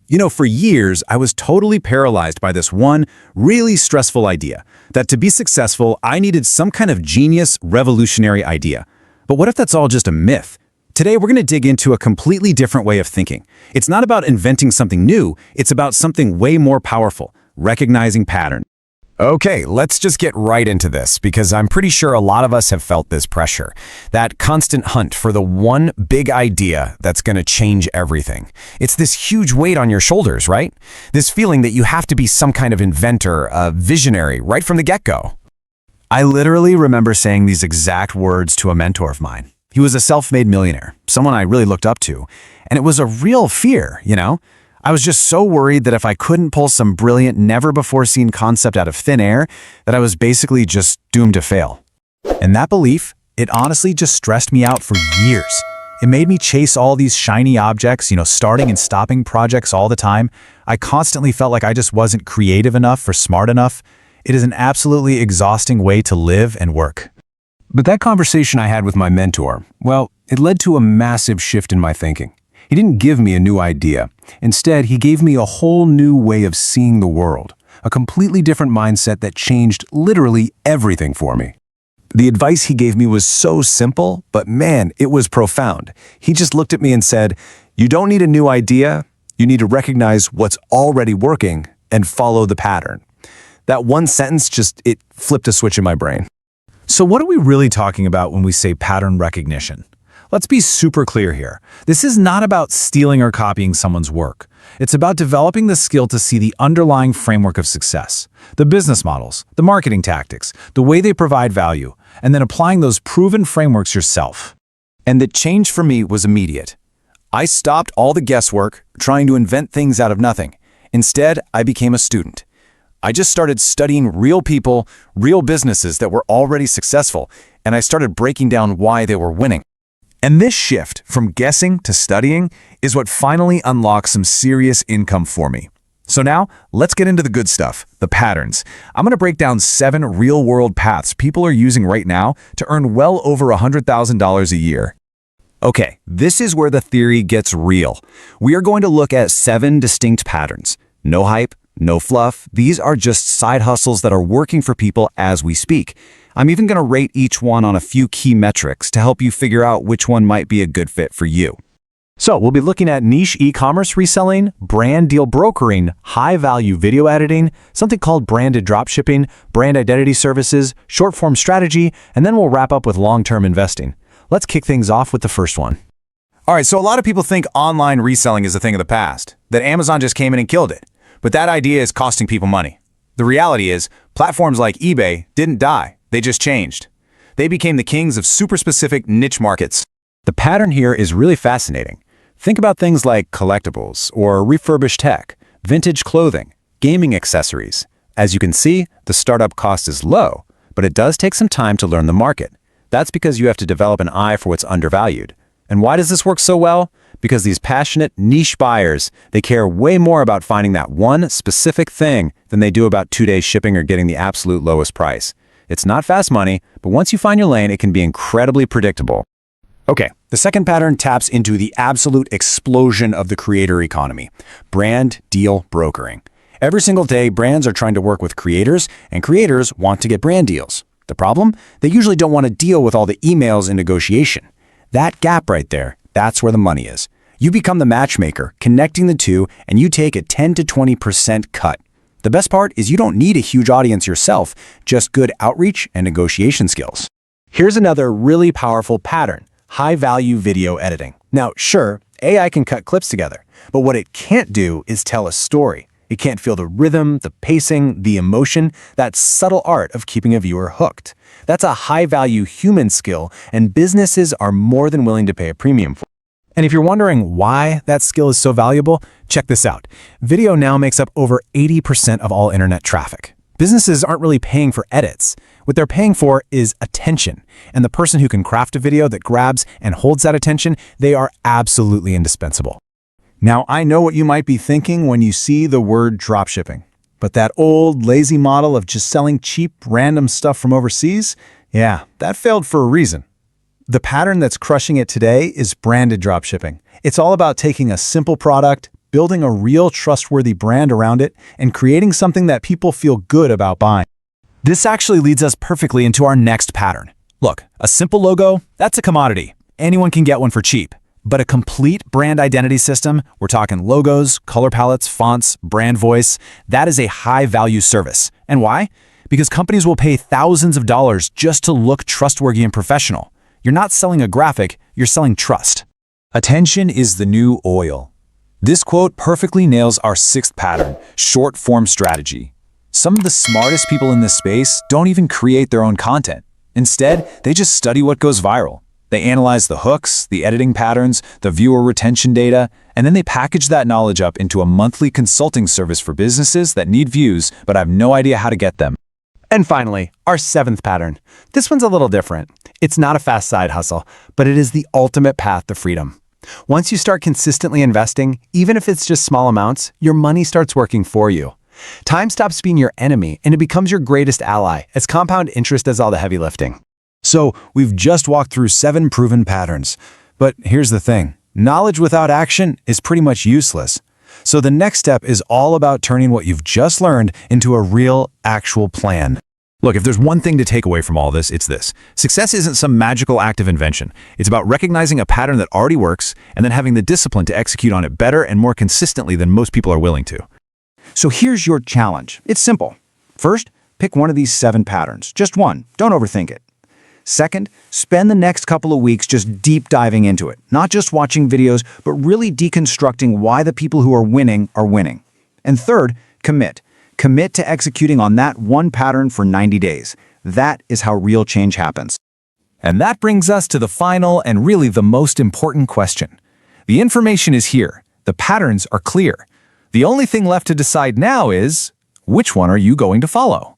For years, I was totally paralyzed by this one really stressful idea, that to be successful, I needed some kind of genius, revolutionary idea. But what if that's all just a myth? Today, we're going to dig into a completely different way of thinking. It's not about inventing something new, it's about something way more powerful, recognizing patterns. Okay, let's just get right into this because I'm pretty sure a lot of us have felt this pressure. That constant hunt for the one big idea that's going to change everything. It's this huge weight on your shoulders, right? This feeling that you have to be some kind of inventor, a visionary, right from the get-go. I literally remember saying these exact words to a mentor of mine. He was a self-made millionaire, someone I really looked up to, and it was a real fear. I was just so worried that if I couldn't pull some brilliant, never-before-seen concept out of thin air, that I was basically just doomed to fail. And that belief, it honestly just stressed me out for years. It made me chase all these shiny objects, starting and stopping projects all the time. I constantly felt like I just wasn't creative enough or smart enough. It is an absolutely exhausting way to live and work. But that conversation I had with my mentor, well, it led to a massive shift in my thinking. He didn't give me a new idea. Instead, he gave me a whole new way of seeing the world, a completely different mindset that changed literally everything for me. The advice he gave me was so simple, but man, it was profound. He just looked at me and said, "You don't need a new idea. You need to recognize what's already working and follow the pattern." That one sentence it flipped a switch in my brain. So what are we really talking about when we say pattern recognition? Let's be super clear here. This is not about stealing or copying someone's work. It's about developing the skill to see the underlying framework of success, the business models, the marketing tactics, the way they provide value, and then applying those proven frameworks yourself. And the change for me was immediate. I stopped all the guesswork, trying to invent things out of nothing. Instead, I became a student. I just started studying real people, real businesses that were already successful, and I started breaking down why they were winning. And this shift from guessing to studying is what finally unlocks some serious income for me. So now, let's get into the good stuff, the patterns. I'm going to break down 7 real-world paths people are using right now to earn well over $100,000 a year. Okay, this is where the theory gets real. We are going to look at 7 distinct patterns. No hype, no fluff. These are just side hustles that are working for people as we speak. I'm even going to rate each one on a few key metrics to help you figure out which one might be a good fit for you. So we'll be looking at niche e-commerce reselling, brand deal brokering, high-value video editing, something called branded dropshipping, brand identity services, short-form strategy, and then we'll wrap up with long-term investing. Let's kick things off with the first one. All right, so a lot of people think online reselling is a thing of the past, that Amazon just came in and killed it. But that idea is costing people money. The reality is, platforms like eBay didn't die. They just changed. They became the kings of super specific niche markets. The pattern here is really fascinating. Think about things like collectibles or refurbished tech, vintage clothing, gaming accessories. As you can see, the startup cost is low, but it does take some time to learn the market. That's because you have to develop an eye for what's undervalued. And why does this work so well? Because these passionate niche buyers, they care way more about finding that one specific thing than they do about 2 days shipping or getting the absolute lowest price. It's not fast money, but once you find your lane, it can be incredibly predictable. Okay, the second pattern taps into the absolute explosion of the creator economy, brand deal brokering. Every single day, brands are trying to work with creators, and creators want to get brand deals. The problem? They usually don't want to deal with all the emails and negotiation. That gap right there, that's where the money is. You become the matchmaker, connecting the two, and you take a 10 to 20% cut. The best part is you don't need a huge audience yourself, just good outreach and negotiation skills. Here's another really powerful pattern, high-value video editing. Now, sure, AI can cut clips together, but what it can't do is tell a story. It can't feel the rhythm, the pacing, the emotion, that subtle art of keeping a viewer hooked. That's a high-value human skill, and businesses are more than willing to pay a premium for. And if you're wondering why that skill is so valuable, check this out. Video now makes up over 80% of all internet traffic. Businesses aren't really paying for edits. What they're paying for is attention. And the person who can craft a video that grabs and holds that attention, they are absolutely indispensable. Now, I know what you might be thinking when you see the word dropshipping. But that old, lazy model of just selling cheap, random stuff from overseas, yeah, that failed for a reason. The pattern that's crushing it today is branded dropshipping. It's all about taking a simple product, building a real trustworthy brand around it, and creating something that people feel good about buying. This actually leads us perfectly into our next pattern. Look, a simple logo, that's a commodity. Anyone can get one for cheap. But a complete brand identity system, we're talking logos, color palettes, fonts, brand voice, that is a high-value service. And why? Because companies will pay thousands of dollars just to look trustworthy and professional. You're not selling a graphic, you're selling trust. Attention is the new oil. This quote perfectly nails our sixth pattern, short-form strategy. Some of the smartest people in this space don't even create their own content. Instead, they just study what goes viral. They analyze the hooks, the editing patterns, the viewer retention data, and then they package that knowledge up into a monthly consulting service for businesses that need views but have no idea how to get them. And finally, our seventh pattern. This one's a little different. It's not a fast side hustle, but it is the ultimate path to freedom. Once you start consistently investing, even if it's just small amounts, your money starts working for you. Time stops being your enemy and it becomes your greatest ally, as compound interest does all the heavy lifting. So, we've just walked through 7 proven patterns. But here's the thing. Knowledge without action is pretty much useless. So the next step is all about turning what you've just learned into a real, actual plan. Look, if there's one thing to take away from all this, it's this. Success isn't some magical act of invention. It's about recognizing a pattern that already works and then having the discipline to execute on it better and more consistently than most people are willing to. So here's your challenge. It's simple. First, pick one of these 7 patterns. Just one. Don't overthink it. Second, spend the next couple of weeks just deep diving into it, not just watching videos, but really deconstructing why the people who are winning are winning. And third, commit. Commit to executing on that one pattern for 90 days. That is how real change happens. And that brings us to the final and really the most important question. The information is here. The patterns are clear. The only thing left to decide now is, which one are you going to follow?